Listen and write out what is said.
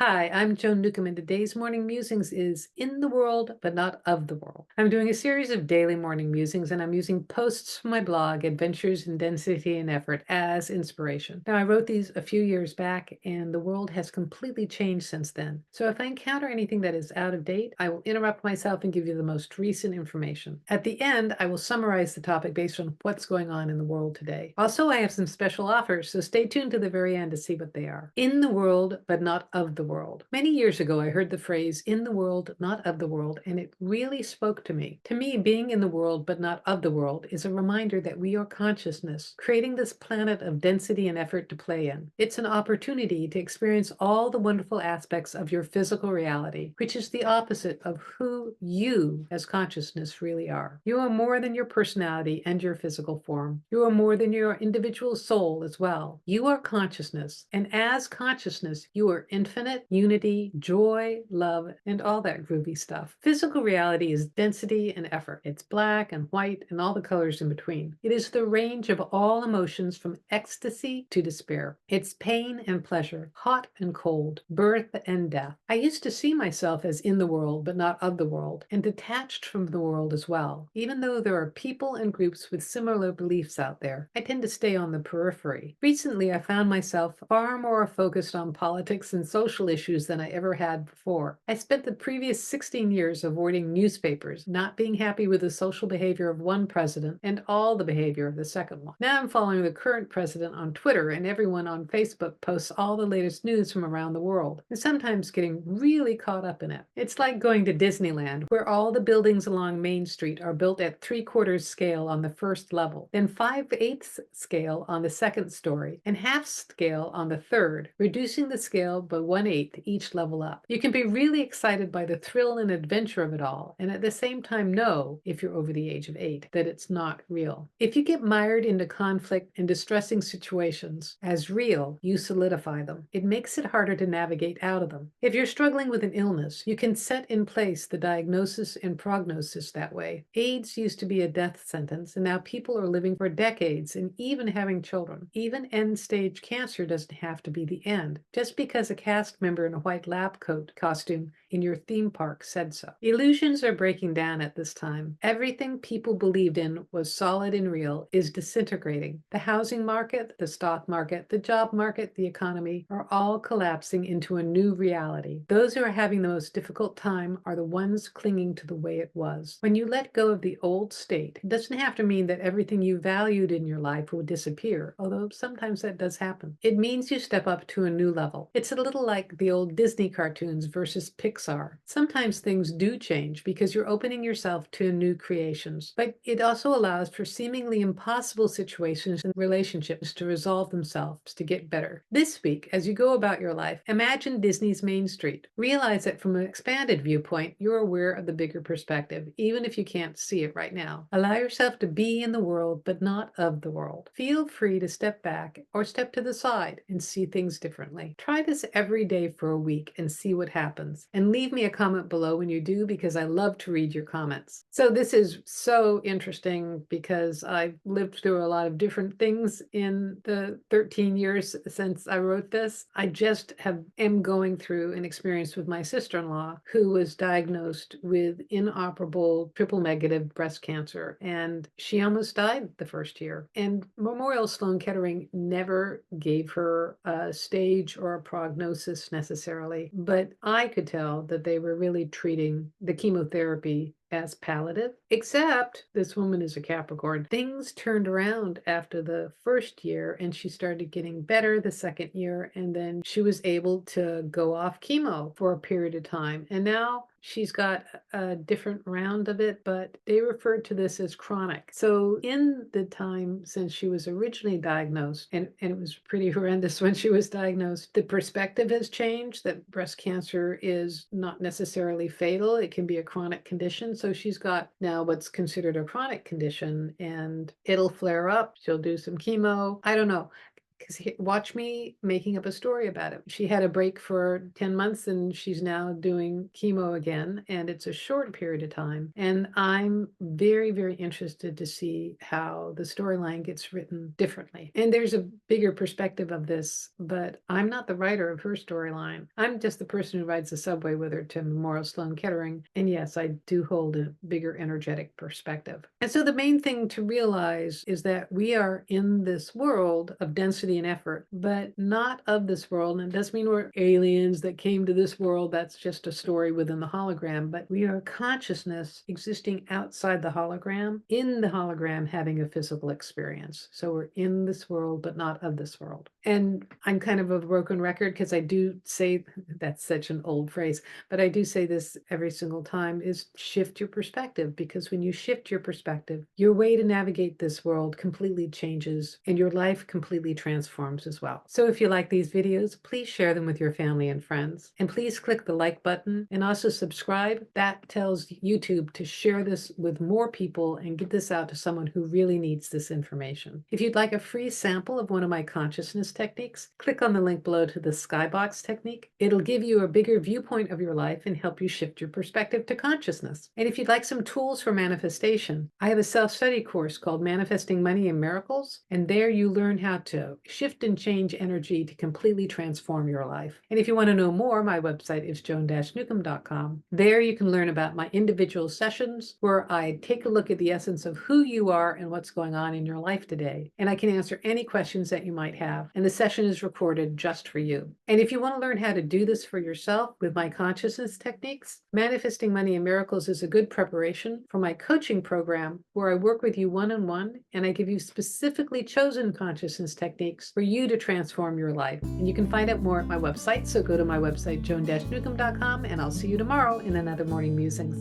Hi, I'm Joan Newcomb, and today's morning musings is in the world, but not of the world. I'm doing a series of daily morning musings, and I'm using posts from my blog, Adventures in Density and Effort, as inspiration. Now, I wrote these a few years back, and the world has completely changed since then. So if I encounter anything that is out of date, I will interrupt myself and give you the most recent information. At the end, I will summarize the topic based on what's going on in the world today. Also, I have some special offers, so stay tuned to the very end to see what they are. In the world, but not of the world. Many years ago, I heard the phrase in the world, not of the world, and it really spoke to me. To me, being in the world, but not of the world is a reminder that we are consciousness, creating this planet of density and effort to play in. It's an opportunity to experience all the wonderful aspects of your physical reality, which is the opposite of who you as consciousness really are. You are more than your personality and your physical form. You are more than your individual soul as well. You are consciousness, and as consciousness, you are infinite, unity, joy, love, and all that groovy stuff. Physical reality is density and effort. It's black and white and all the colors in between. It is the range of all emotions from ecstasy to despair. It's pain and pleasure, hot and cold, birth and death. I used to see myself as in the world, but not of the world, and detached from the world as well. Even though there are people and groups with similar beliefs out there, I tend to stay on the periphery. Recently, I found myself far more focused on politics and social issues than I ever had before. I spent the previous 16 years avoiding newspapers, not being happy with the social behavior of one president and all the behavior of the second one. Now I'm following the current president on Twitter, and everyone on Facebook posts all the latest news from around the world, and sometimes getting really caught up in it. It's like going to Disneyland, where all the buildings along Main Street are built at 3/4 scale on the first level, then 5/8 scale on the second story, and half scale on the third, reducing the scale by 1/8 each level up. You can be really excited by the thrill and adventure of it all, and at the same time know, if you're over the age of 8, that it's not real. If you get mired into conflict and distressing situations as real, you solidify them. It makes it harder to navigate out of them. If you're struggling with an illness, you can set in place the diagnosis and prognosis that way. AIDS used to be a death sentence, and now people are living for decades and even having children. Even end-stage cancer doesn't have to be the end, just because a cast member in a white lab coat costume in your theme park said so. Illusions are breaking down at this time. Everything people believed in was solid and real is disintegrating. The housing market, the stock market, the job market, the economy are all collapsing into a new reality. Those who are having the most difficult time are the ones clinging to the way it was. When you let go of the old state, it doesn't have to mean that everything you valued in your life will disappear, although sometimes that does happen. It means you step up to a new level. It's a little like the old Disney cartoons versus Pixar. Sometimes things do change because you're opening yourself to new creations, but it also allows for seemingly impossible situations and relationships to resolve themselves to get better. This week, as you go about your life, imagine Disney's Main Street. Realize that from an expanded viewpoint, you're aware of the bigger perspective, even if you can't see it right now. Allow yourself to be in the world, but not of the world. Feel free to step back or step to the side and see things differently. Try this every day for a week and see what happens. And leave me a comment below when you do, because I love to read your comments. So this is so interesting because I've lived through a lot of different things in the 13 years since I wrote this. I just am going through an experience with my sister-in-law who was diagnosed with inoperable triple negative breast cancer, and she almost died the first year. And Memorial Sloan Kettering never gave her a stage or a prognosis necessarily, but I could tell that they were really treating the chemotherapy as palliative, except this woman is a Capricorn. Things turned around after the first year, and she started getting better the second year, and then she was able to go off chemo for a period of time. And now she's got a different round of it, but they referred to this as chronic. So in the time since she was originally diagnosed, and it was pretty horrendous when she was diagnosed, the perspective has changed that breast cancer is not necessarily fatal. It can be a chronic condition. So she's got now what's considered a chronic condition, and it'll flare up. She'll do some chemo. I don't know. because watch me making up a story about it. She had a break for 10 months and she's now doing chemo again, and it's a short period of time. And I'm very, very interested to see how the storyline gets written differently. And there's a bigger perspective of this, but I'm not the writer of her storyline. I'm just the person who rides the subway with her to Memorial Sloan Kettering. And yes, I do hold a bigger energetic perspective. And so the main thing to realize is that we are in this world of density and effort, but not of this world. And it doesn't mean we're aliens that came to this world. That's just a story within the hologram, but we are consciousness existing outside the hologram, in the hologram having a physical experience. So we're in this world, but not of this world. And I'm kind of a broken record because I do say, that's such an old phrase, but I do say this every single time, is shift your perspective, because when you shift your perspective, your way to navigate this world completely changes and your life completely transforms as well. So if you like these videos, please share them with your family and friends, and please click the like button and also subscribe. That tells YouTube to share this with more people and get this out to someone who really needs this information. If you'd like a free sample of one of my consciousness techniques, click on the link below to the skybox technique. It'll give you a bigger viewpoint of your life and help you shift your perspective to consciousness. And if you'd like some tools for manifestation, I have a self-study course called Manifesting Money and Miracles, and there you learn how to shift and change energy to completely transform your life. And if you want to know more, my website is joan-newcomb.com. There you can learn about my individual sessions where I take a look at the essence of who you are and what's going on in your life today. And I can answer any questions that you might have. And the session is recorded just for you. And if you want to learn how to do this for yourself with my consciousness techniques, Manifesting Money and Miracles is a good preparation for my coaching program where I work with you one-on-one and I give you specifically chosen consciousness techniques for you to transform your life. And you can find out more at my website. So go to my website, joan-newcomb.com, and I'll see you tomorrow in another Morning Musings.